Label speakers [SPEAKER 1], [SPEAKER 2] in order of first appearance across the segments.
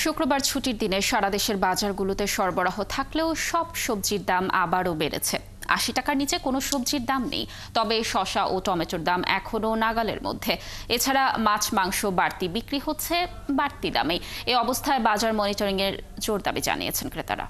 [SPEAKER 1] শুক্রবার ছুটির দিনে সারা দেশের বাজারগুলোতে সরবরাহ থাকলেও সব সবজির দাম আবারও বেড়েছে। ৮০ টাকার নিচে কোনো সবজির দাম নেই, তবে শসা ও টমেটোর দাম এখনও নাগালের মধ্যে। এছাড়া মাছ মাংস বাড়তি বিক্রি হচ্ছে বাড়তি দামে। এ অবস্থায় বাজার মনিটরিংয়ের জোর দাবি জানিয়েছেন ক্রেতারা।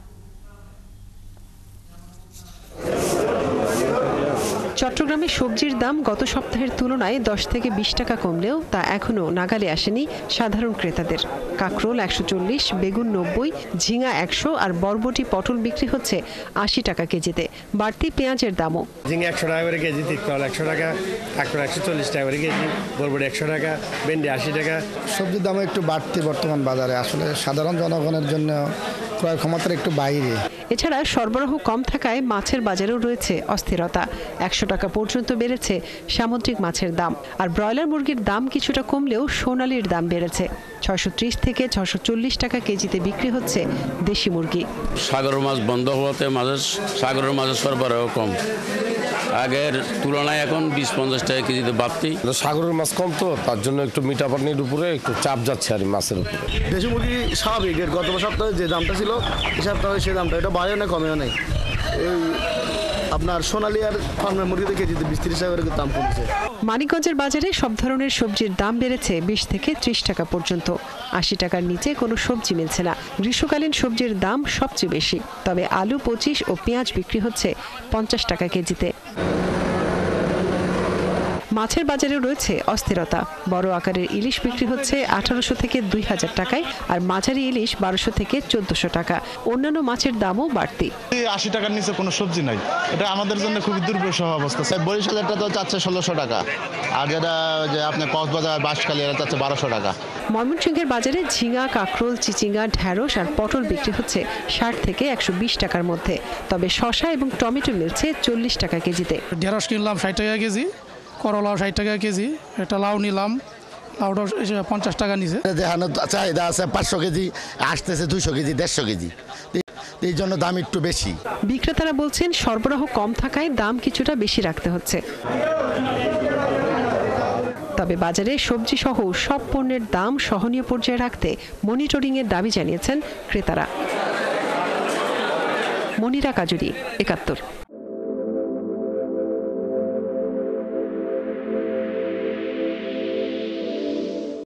[SPEAKER 2] চট্টগ্রামে সবজির দাম গত সপ্তাহের তুলনায় ১০ থেকে ২০ টাকা কমলেও তা এখনও নাগালে আসেনি সাধারণ ক্রেতাদের। কাঁকরোল ১৪০, বেগুন ৯০, ঝিঙা ১০০ আর বরবটি পটল বিক্রি হচ্ছে ৮০ টাকা কেজিতে। বাড়তি পেঁয়াজের দামও।
[SPEAKER 3] ঝিঙা ১০০ টাকা করে কেজি, তিতকল ১০০ টাকা, কাঁকরোল ১৪০ টাকা করে কেজি, বরবটি ১০০ টাকা, ভেন্ডি ৮০ টাকা।
[SPEAKER 4] সবজির দাম একটু বাড়তি বর্তমান বাজারে, আসলে সাধারণ জনগণের জন্য ক্রয় ক্ষমতার একটু বাইরে।
[SPEAKER 2] এছাড়া সরবরাহ কম থাকায় মাছের বাজারেও রয়েছে অস্থিরতা। ১০০ টাকা পর্যন্ত বেড়েছে সামুদ্রিক মাছের দাম। আর ব্রয়লার মুরগির দাম কিছুটা কমলেও সোনালির দাম বেড়েছে। ৬৩০ থেকে ৬৪০ টাকা কেজিতে বিক্রি হচ্ছে দেশি মুরগি।
[SPEAKER 5] সাগরের মাছ বন্ধ হওয়াতে সাগরের মাছের সরবরাহ কম। আগের তুলনায় এখন ২০-৫০ টাকা কেজিতে বাড়তি।
[SPEAKER 6] সাগরের মাছ কম, তো তার জন্য একটু মিঠা পানির উপরে একটু চাপ যাচ্ছে আর মাছের উপরে।
[SPEAKER 7] দেশি মুরগি স্বাভাবিক, এর গত সপ্তাহে যে দামটা ছিল এই সপ্তাহে সেই দামটা, এটা বাড়েও না কমেও নেই। এই আপনার সোনালী আর ফার্মের মুরগিতে কেজিতে ২০-৩০ টাকা করে দাম কমছে।
[SPEAKER 2] মানিকগঞ্জের বাজারে সব ধরনের সবজির দাম বেড়েছে ২০ থেকে ৩০ টাকা পর্যন্ত। ৮০ টাকার নিচে কোনো সবজি মিলছে না। গ্রীষ্মকালীন সবজির দাম সবচেয়ে বেশি, তবে আলু ২৫ ও পেঁয়াজ বিক্রি হচ্ছে ৫০ টাকা কেজিতে। মাছের বাজারে রয়েছে অস্থিরতা। বড় আকারের ইলিশ বিক্রি হচ্ছে ১৮০০ থেকে ২০০০ টাকায়, আর মাঝারি ইলিশ ১২০০ থেকে ১৪০০ টাকা। অন্যান্য মাছের দামও বাড়তি।
[SPEAKER 8] ৮০ টাকার নিচে কোনো সবজি নাই, এটা আমাদের জন্য খুবই দুর্বিষহ অবস্থা।
[SPEAKER 7] বরিশালেরটা তো চাচ্ছে ১৬০০ টাকা, আর যেটা যে আপনার কক্সবাজার বাঁশখালী এটা চাচ্ছে ১২০০ টাকা।
[SPEAKER 2] ময়মনসিংহের বাজারে ঝিঙা, কাঁকরোল, চিচিঙ্গা, ঢেঁড়স আর পটল বিক্রি হচ্ছে ৬০ থেকে ১২০ টাকার মধ্যে। তবে শসা এবং টমেটো মিলছে ৪০ টাকা কেজিতে।
[SPEAKER 9] ঢেঁড়স কিনলাম ৬০ টাকা কেজি, করলাও ৬০ টাকা কেজি, একটা লাউ নিলাম, লাউটা ৫০ টাকা নিচে।
[SPEAKER 4] দেখানো চাহিদা আছে ৫০০ কেজি, আসতেছে ২০০ কেজি, ১৫০ কেজি, এই জন্য দাম একটু বেশি।
[SPEAKER 2] বিক্রেতারা বলছেন সরবরাহ কম থাকায় দাম কিছুটা বেশি রাখতে হচ্ছে। তবে বাজারে সবজি সহ সব পণ্যের দাম সহনীয় পর্যায়ে রাখতে মনিটরিংয়ের দাবি জানিয়েছেন ক্রেতারা। মনিরা কাজুরি, ৭১।